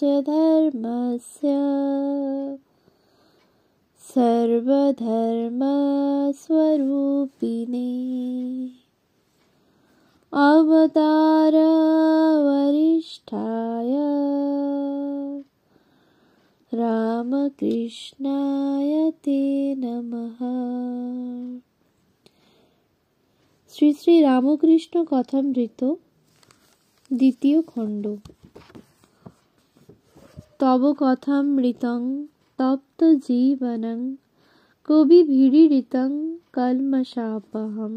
धर्मस्य सर्वधर्मस्वरूपिणे अवतार वरिष्ठाय रामकृष्णाय ते नमः। শ্রী শ্রী রামকৃষ্ণ কথামৃত দ্বিতীয় খণ্ড। তব কথামৃতং তপ্ত জীবনং কবিভিড়িতং কলমশাপহম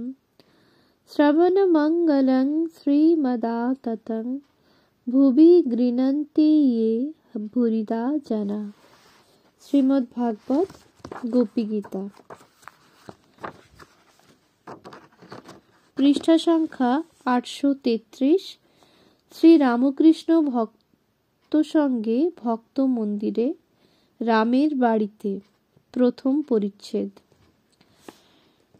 শ্রবণমঙ্গলং শ্রীমদাততং ভুবি গৃণন্তি ये ভুরিদা জনা। শ্রীমদ্ ভাগবত গোপী গীতা, পৃষ্ঠা সংখ্যা 833। শ্রী রামকৃষ্ণ ভক্ত সঙ্গে ভক্ত মন্দিরে রামের বাড়িতে, প্রথম পরিচ্ছেদ।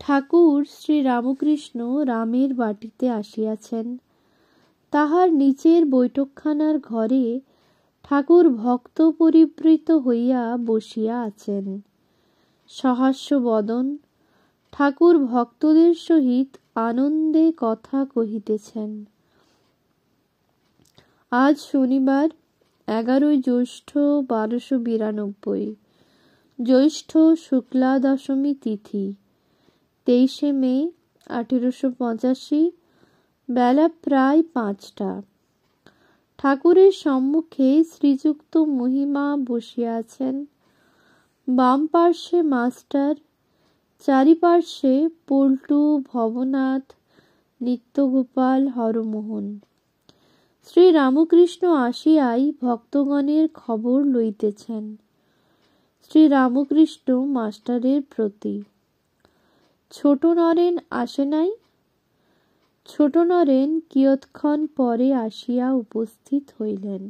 ঠাকুর শ্রী রামকৃষ্ণ রামের বাটিতে আসিয়াছেন। তাহার নিচের বৈঠকখানার ঘরে ঠাকুর ভক্ত পরিবৃত হইয়া বসিয়া আছেন। সহাস্য বদন ঠাকুর ভক্তদের সহিত আনন্দে কথা কহিতেছেন। আজ শনিবার 11 জ্যৈষ্ঠ 1292, জ্যৈষ্ঠ শুক্লা দশমী তিথি, 23 মে 1885, বেলা প্রায় 5টা। ঠাকুরের সম্মুখে শ্রীযুক্ত মহিমা বসিয়া আছেন। বাম পার্শ্বে মাস্টার, চারিপার্শ্বে পল্টু, ভবনাথ, নিত্যগোপাল, হরমোহন। শ্রী রামকৃষ্ণ আসিয়াই ভক্তগণের খবর লইতেছেন। শ্রী রামকৃষ্ণ মাস্টারের প্রতি, ছোট নরেন আসে নাই? ছোট নরেন কিয়ৎক্ষণ পরে আসিয়া উপস্থিত হইলেন।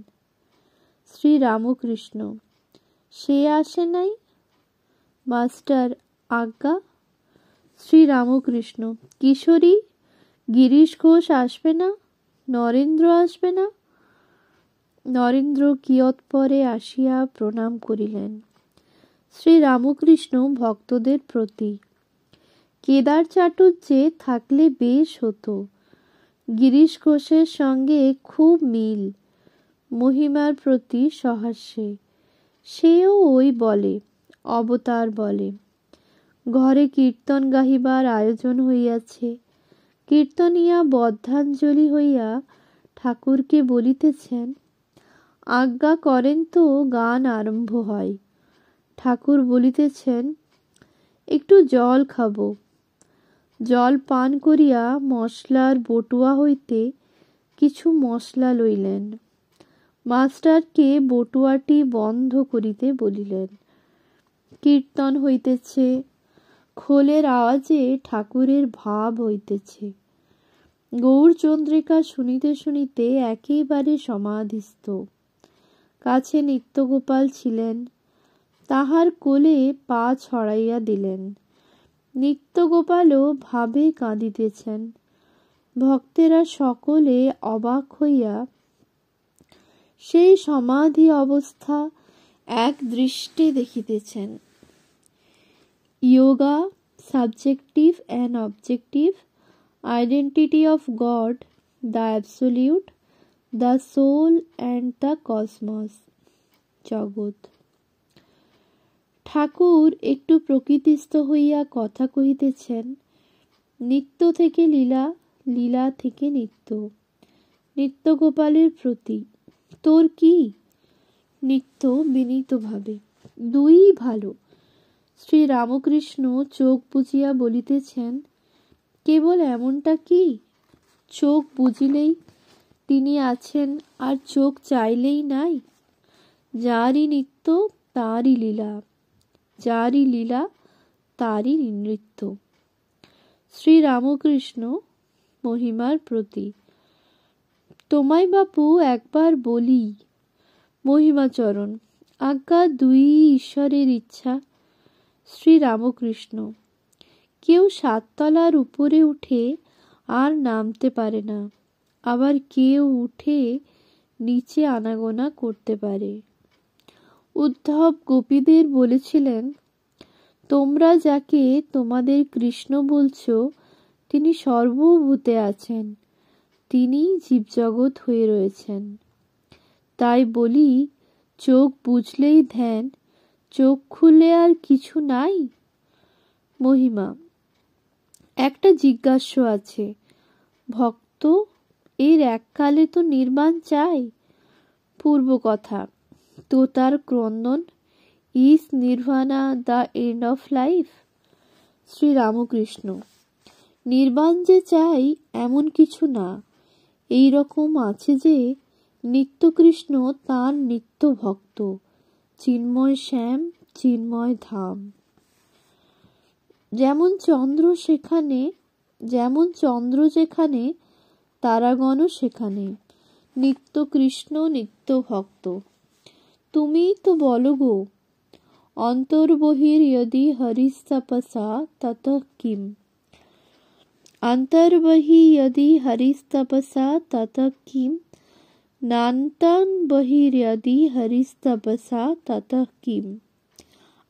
শ্রী রামকৃষ্ণ, সে আসে নাই? মাস্টার, আজ্ঞা। শ্রী রামকৃষ্ণ, কিশোরী, গিরিশ ঘোষ আসবে না? নরেন্দ্র আসবে না? নরেন্দ্র কিয়ৎপরে আসিয়া প্রণাম করিলেন। শ্রী রামকৃষ্ণ ভক্তদের প্রতি, কেদার চাটুর্যে থাকলে বেশ হতো। গিরিশ ঘোষের সঙ্গে খুব মিল। মহিমার প্রতি সহাস্যে, সেও ওই বলে, অবতার বলে। ঘরে কীর্তন গাহিবার আয়োজন হইয়াছে। কীর্তনিয়া বদ্ধাঞ্জলি হইয়া ঠাকুরকে বলিতেছেন, আজ্ঞা করেন তো গান আরম্ভ হয়। ঠাকুর বলিতেছেন, একটু জল খাব। জল পান করিয়া মশলার বটুয়া হইতে কিছু মশলা লইলেন। মাস্টারকে বটুয়াটি বন্ধ করিতে বলিলেন। কীর্তন হইতেছে, খোলের আওয়াজে ঠাকুরের ভাব হইতেছে। গৌরচন্দ্রিকা শুনিতে শুনিতে একেবারে সমাধিস্থ। কাছে নিত্যগোপাল ছিলেন, তাহার কোলে পা ছড়াইয়া দিলেন। নিত্যগোপালও ভাবে কাঁদিতেছেন। ভক্তেরা সকলে অবাক হইয়া সেই সমাধি অবস্থা এক দৃষ্টে দেখিতেছেন। Yoga, subjective and objective, identity of God, the absolute, the soul and the cosmos, জগৎ। ঠাকুর একটু প্রকৃতিস্থ হইয়া কথা কহিতেছেন। নিত্য থেকে লীলা, লীলা থেকে নিত্য। নিত্যগোপালের প্রতি, তোর কি? নিত্য বিনীতভাবে, দুই ভালো। শ্রী রামকৃষ্ণ চোখ বুজিয়া বলিতেছেন, কেবল এমনটা কি? চোখ বুঝিলেই তিনি আছেন, আর চোখ চাইলেই নাই? যারই নিত্য তারই লীলা, যারই লীলা তারই নৃত্য। শ্রী রামকৃষ্ণ মহিমার প্রতি, তোমায় বাপু একবার বলি। মহিমাচরণ, আজ্ঞা, দুই ঈশ্বরের ইচ্ছা। শ্রী রামকৃষ্ণ, কেউ 7 তলার উপরে উঠে আর নামতে পারে না, আবার কেউ উঠে নিচে আনাগোনা করতে পারে। উদ্ধব গোপীদের বলেছিলেন, তোমরা যাকে তোমাদের কৃষ্ণ বলছো তিনি সর্বভূতে আছেন, তিনি জীবজগৎ হয়ে রয়েছেন। তাই বলি, চোখ বুঝলেই ধ্যান, চোখ খুলে আর কিছু নাই। মহিমা, একটা জিজ্ঞাস্য আছে, ভক্ত এর এককালে তো নির্বাণ চাই। পূর্ব কথা, তো তার ক্রন্দন, is nirvana the end of life? Shri Ramakrishna, নির্বাণ যে চাই এমন কিছু না, এই রকম আছে যে নিত্যকৃষ্ণ তাঁর নিত্য ভক্ত, চিন্ময় শ্যাম, চিন্ময় ধাম। যেমন চন্দ্র যেখানে তারাগণও সেখানে, নিত্য কৃষ্ণ নিত্য ভক্ত। তুমি তো বলো গো, অন্তর্বহির যদি হরিস্তপসা ততঃ কিম, অন্তর্বহি যদি হরিস্তপসা ততঃ কিম, নান্তং বহির্যদি হরিস্তপসা ততঃ কিম,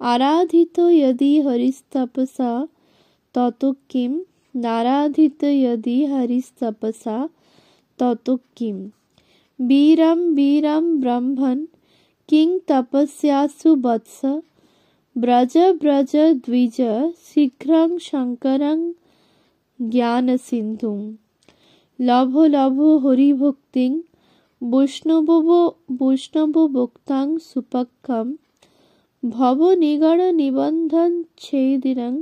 আরাধিত যদি হরিস্তপসা ততঃ কিম, নারাধিত যদি হরিস্তপসা ততঃ কিম, বীরম বীরম ব্রহ্মণ কিং তপস্যাসু বৎস, ব্রজ ব্রজ দ্বিজ শীঘ্রং শঙ্করং জ্ঞান সিন্ধুম, লভ লভ হরিভক্তিং বৈষ্ণব ভক্তাং সুপক্ষম, ভব নিগড় নিবন্ধন ছেদিরং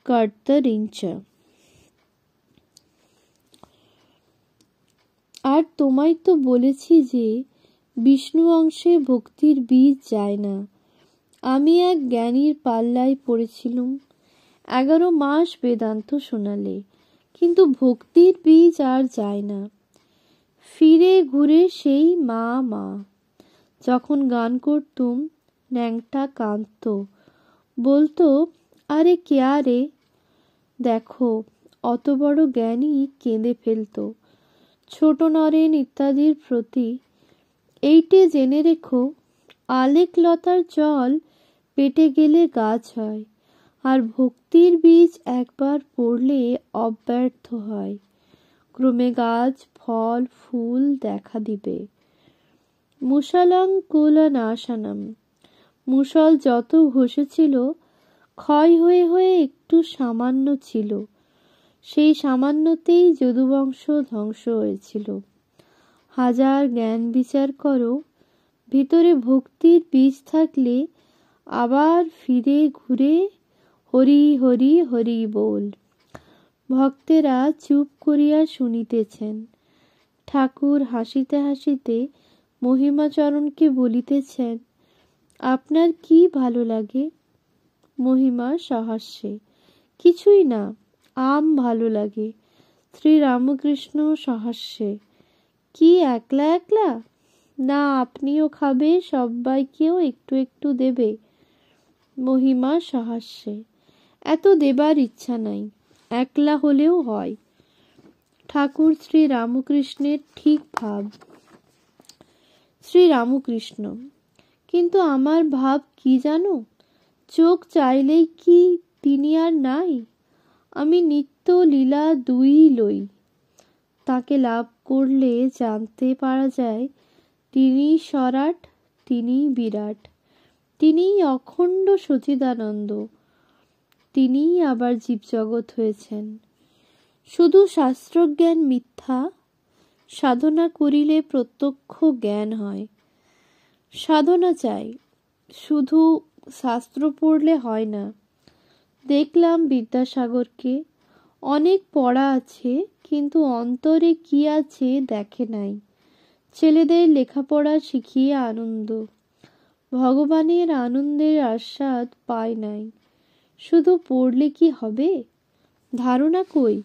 কর্তরিঞ্চ। আর তোমায় তো বলেছি যে বিষ্ণু অংশে ভক্তির বীজ যায় না। আমি এক জ্ঞানীর পাল্লায় পড়েছিলুম, 11 মাস বেদান্ত শোনালে, কিন্তু ভক্তির বীজ আর যায় না। ফিরে ঘুরে সেই মা মা। যখন গান করতুম ন্যাংটা কাঁদত, বলতো, আরে কেয়া রে। দেখো, অত বড় জ্ঞানী কেঁদে ফেলতো। ছোট নরেন ইত্যাদির প্রতি এইটে জেনে রেখো, আলেক লতার জল পেটে গেলে গাছ হয়, আর ভক্তির বীজ একবার পড়লে অব্যর্থ হয়, ক্রমে গাছ ফল ফুল দেখা দিবে। মুষলং কুলনাশনম, মুষল যত ঘষেছিল ক্ষয় হয়ে হয়ে একটু সামান্য ছিল, সেই সামান্যতেই যদুবংশ ধ্বংস হয়েছিল। হাজার জ্ঞান বিচার করো, ভিতরে ভক্তির বীজ থাকলে আবার ফিরে ঘুরে হরি হরি হরি বল। ভক্তেরা চুপ করিয়া শুনিতেছেন। ঠাকুর হাসিতে হাসিতে মহিমাচরণকে বলিতেছেন, আপনার কি ভালো লাগে? মহিমা সহাস্যে, কিছুই না, আম ভালো লাগে। শ্রী রামকৃষ্ণ সহাস্যে, কি একলা একলা? না, আপনিও খাবে, সবাইকেও একটু একটু দেবে। মহিমা সহাস্যে, এত দেবার ইচ্ছা নাই, একলা হলেও হয়। ঠাকুর শ্রী রামকৃষ্ণের ঠিক ভাব। শ্রী রামকৃষ্ণ, কিন্তু আমার ভাব কি জানো? চোখ চাইলেই কি তিনি আর নাই? আমি নিত্য লীলা দুই লই। তাকে লাভ করলে জানতে পারা যায় তিনি সরাট, তিনি বিরাট, তিনি অখণ্ড সচিদানন্দ, তিনি আবার জীবজগৎ হয়েছেন। শুধু শাস্ত্রজ্ঞান মিথ্যা, সাধনা করিলে প্রত্যক্ষ জ্ঞান হয়। সাধনা চাই, শুধু শাস্ত্র পড়লে হয় না। দেখলাম বিদ্যাসাগরকে, অনেক পড়া আছে, কিন্তু অন্তরে কি আছে দেখে নাই। ছেলেদের লেখাপড়া শিখিয়ে আনন্দ, ভগবানের আনন্দের আস্বাদ পায় নাই। শুধু পড়লে কি হবে? ধারণা কই?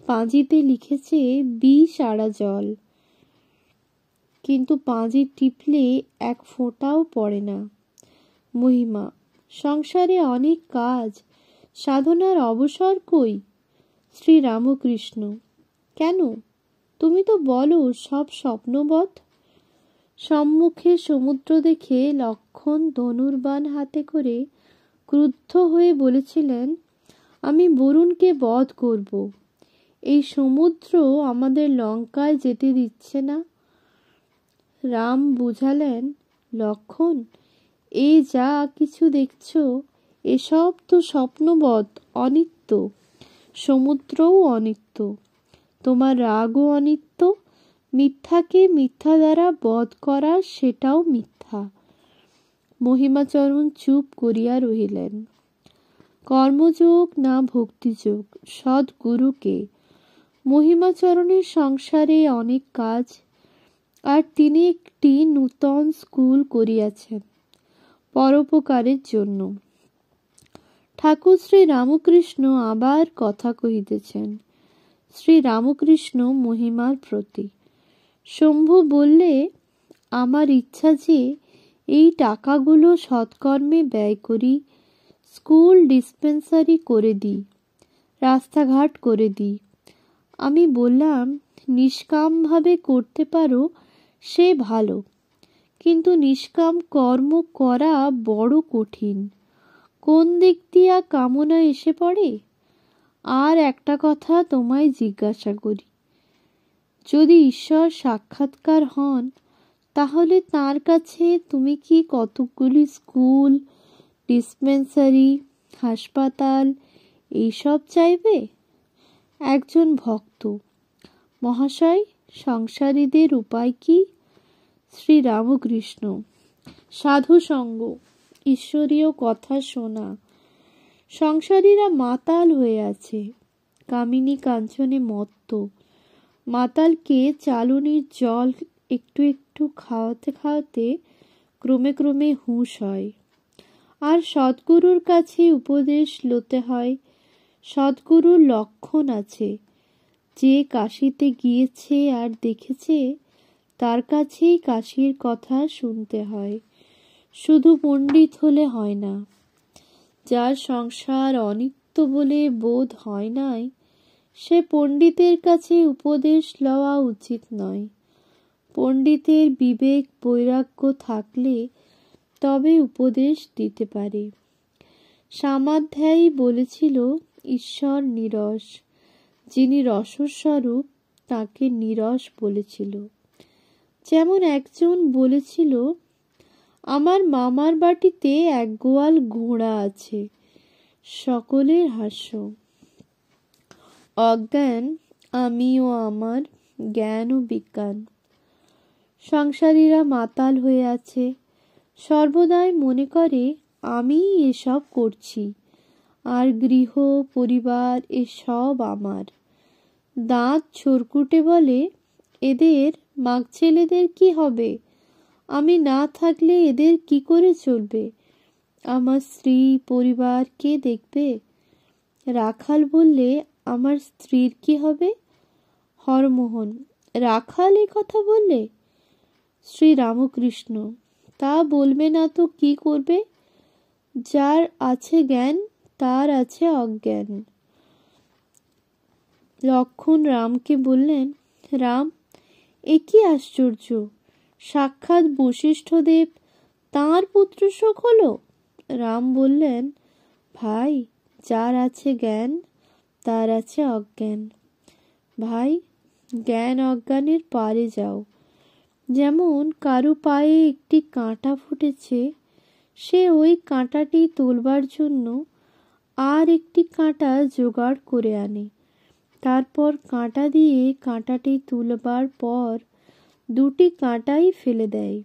পাঁজিতে লিখেছে বিষ আড়া জল, কিন্তু পাঁজি টিপলে এক ফোঁটাও পড়ে না। মহিমা, সংসারে অনেক কাজ, সাধনার অবসর কই? শ্রী রামকৃষ্ণ, কেন? তুমি তো বলো সব স্বপ্নবৎ। সম্মুখে সমুদ্র দেখে লক্ষণ ধনুর্বাণ হাতে করে ক্রুদ্ধ হয়ে বলেছিলেন, আমি বরুণকে বধ করব। এই সমুদ্র আমাদের লঙ্কায় যেতে দিচ্ছে না। রাম বুঝালেন, লক্ষণ, এই যা কিছু দেখছ এসব তো স্বপ্নবৎ, অনিত্য। সমুদ্রও অনিত্য, তোমার রাগও অনিত্য, মিথ্যাকে মিথ্যা দ্বারা বধ করা সেটাও মিথ্যা। মহিমাচরণ চুপ করিয়া রহিলেন। কর্মযোগ না ভক্তিযোগ, সদ্গুরুকে। মহিমাচরণের সংসারে অনেক কাজ, আর তিনি একটি নূতন স্কুল করিয়াছেন পরোপকারের জন্য। ঠাকুর শ্রী রামকৃষ্ণ আবার কথা কহিতেছেন শ্রী রামকৃষ্ণ মহিমার প্রতি। শম্ভু বললে, আমার ইচ্ছা যে এই টাকাগুলো সৎকর্মে ব্যয় করি, স্কুল ডিসপেন্সারি করে দিই, রাস্তাঘাট করে দিই। আমি বললাম, নিষ্কামভাবে করতে পারো সে ভালো, কিন্তু নিষ্কাম কর্ম করা বড় কঠিন। কোন দিক দিয়া কামনা এসে পড়ে? আর একটা কথা তোমায় জিজ্ঞাসা করি, যদি ঈশ্বর সাক্ষাৎকার হন, তাহলে তার কাছে তুমি কি কতকগুলি স্কুল, ডিসপেন্সারি, হাসপাতাল এইসব চাইবে? একজন ভক্ত, মহাশয়, সংসারীদের উপায় কি? শ্রী রামকৃষ্ণ, সাধুসঙ্গ, ঈশ্বরীয় কথা শোনা। সংসারীরা মাতাল হয়ে আছে, কামিনী কাঞ্চনে মত্ত। মাতালকে চালনির জল একটু একটু খাওয়াতে খাওয়াতে ক্রমে ক্রমে হুঁশ হয়। আর সদ্গুরুর কাছে উপদেশ লতে হয়। সদ্গুরুর লক্ষণ আছে, যে কাশীতে গিয়েছে আর দেখেছে তার কাছেই কাশীর কথা শুনতে হয়। শুধু পণ্ডিত হলে হয় না। যার সংসার অনিত্য বলে বোধ হয় নাই, সে পণ্ডিতের কাছে উপদেশ লওয়া উচিত নয়। পণ্ডিতের বিবেক বৈরাগ্য থাকলে তবে উপদেশ দিতে পারে। সামাধ্যায়ী বলেছিল, ঈশ্বর নীরস, যিনি রসস্বরূপ তাকে নীরস বলেছিল। যেমন একজন বলেছিল, আমার মামার বাটিতে এক গোয়াল ঘোড়া আছে। সকলের হাস্য। অজ্ঞান আমি ও আমার, জ্ঞান ও বিজ্ঞান। সংসারীরা মাতাল হয়ে আছে, সর্বদাই মনে করে আমি এসব করছি, আর গৃহ পরিবার এসব আমার। দাঁত ছরকুটে বলে, এদের মাগ ছেলেদের কি হবে? আমি না থাকলে এদের কি করে চলবে? আমার স্ত্রী পরিবার কে দেখবে? রাখাল বললে, আমার স্ত্রীর কি হবে? হরমোহন, রাখাল এ কথা বললে? শ্রী রামকৃষ্ণ, তা বলবে না তো কি করবে? যার আছে জ্ঞান তার আছে অজ্ঞান। লক্ষণ রামকে বললেন, রাম, এ কি আশ্চর্য! সাক্ষাৎ বশিষ্ঠদেব তাঁর পুত্র শোক হলো। রাম বললেন, ভাই, যার আছে জ্ঞান তার আছে অজ্ঞান। ভাই, জ্ঞান অজ্ঞানের পারে যাও। যেমন কারো পায়ে একটি কাঁটা ফুটেছে, সে ওই কাঁটাটি তোলবার জন্য আর একটি কাঁটা জোগাড় করে আনে। তারপর কাঁটা দিয়ে কাঁটাটি তুলবার পর দুটি কাঁটাই ফেলে দেয়।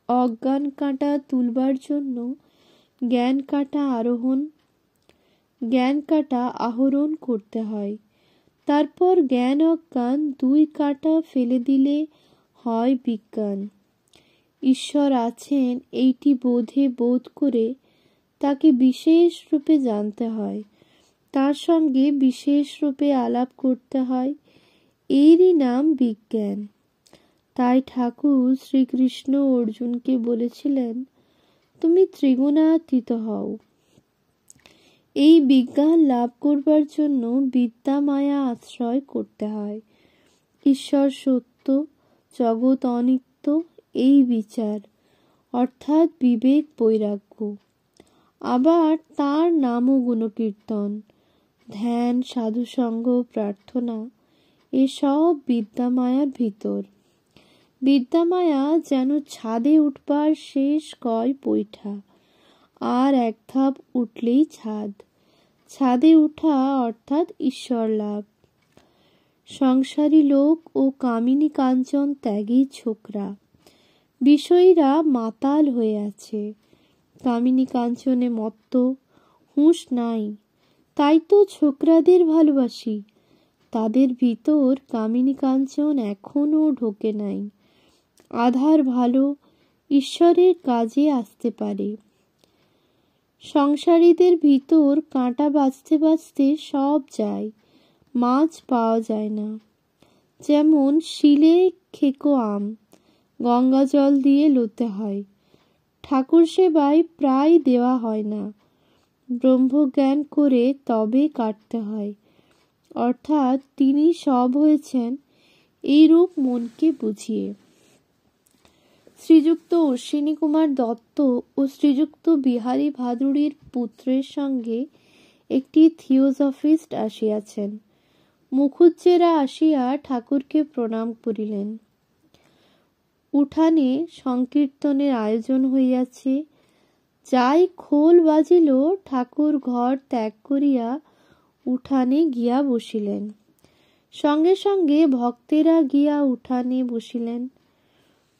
অজ্ঞান কাঁটা তুলবার জন্য জ্ঞান কাঁটা আহরণ করতে হয়। তারপর জ্ঞান অজ্ঞান দুই কাঁটা ফেলে দিলে হয় বিজ্ঞান। ঈশ্বর আছেন এইটি বোধ করে তাকে বিশেষ রূপে জানতে হয়, তার সঙ্গে বিশেষ রূপে আলাপ করতে হয়। এরই নাম বিজ্ঞান। তাই ঠাকুর শ্রীকৃষ্ণ অর্জুনকে বলেছিলেন, তুমি ত্রিগুণাতীত হও। এই বিজ্ঞান লাভ করবার জন্য বিদ্যা মায়া আশ্রয় করতে হয়। ঈশ্বর সত্য, জগৎ অনিত্য, এই বিচার, অর্থাৎ বিবেক বৈরাগ্য। আবার তার নাম ও গুণকীর্তন, ধ্যান, সাধুসঙ্গ, প্রার্থনা, এসব বিদ্যামায়ার ভিতর। বিদ্যামায়া যেন ছাদে উঠবার শেষ কয় পৈঠা, আর এক ধাপ উঠলেই ছাদ। ছাদে উঠা অর্থাৎ ঈশ্বর লাভ। সংসারী লোক ও কামিনী কাঞ্চন ত্যাগী ছোকরা, বিষয়ীরা মাতাল হয়ে আছে, কামিনী কাঞ্চনে মত্ত, হুঁশ নাই। তাই তো ছোকরাদের ভালোবাসি, তাদের ভিতর কামিনী কাঞ্চন এখনো ঢোকে নাই। আধার ভালো, ঈশ্বরের কাজে আসতে পারে। সংসারীদের ভিতর কাঁটা বাঁচতে বাঁচতে সব যায়, মাছ পাওয়া যায় না। যেমন শিলে খেকো আম, গঙ্গা জল দিয়ে লুতে হয়। ঠাকুর সেবায় প্রায় দেওয়া হয় না, ব্রহ্মজ্ঞান করে তবে কাটতে হয়। অর্থাৎ তিনি সব হয়েছেন এইরূপ মনকে বুঝিয়ে। শ্রীযুক্ত অশ্বিনী কুমার দত্ত ও শ্রীযুক্ত বিহারী ভাদুড়ির পুত্রের সঙ্গে একটি থিওজফিস্ট আসিয়াছেন। মুখুজ্জেরা আসিয়া ঠাকুরকে প্রণাম করিলেন। উঠানে সংকীর্তনের আয়োজন হইয়াছে। যাই খোল বাজিল, ঠাকুর ঘর ত্যাগ করিয়া উঠানে গিয়া বসিলেন। সঙ্গে সঙ্গে ভক্তেরা গিয়া উঠানে বসিলেন।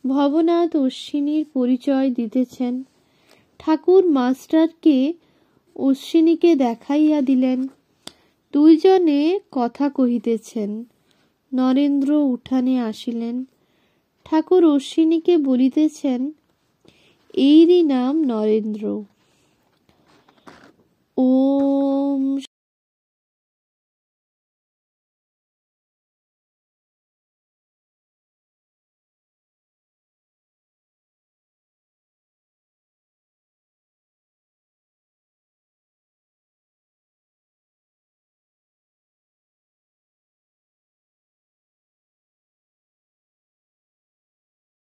ভবনাথ অশ্বিনীর পরিচয় দিতেছেন। ঠাকুর মাস্টারকে অশ্বিনীকে দেখাইয়া দিলেন। দুইজনে কথা কহিতেছেন। নরেন্দ্র উঠানে আসিলেন। ঠাকুর অশ্বিনীকে বলিতেছেন, এরই নাম নরেন্দ্র। ওম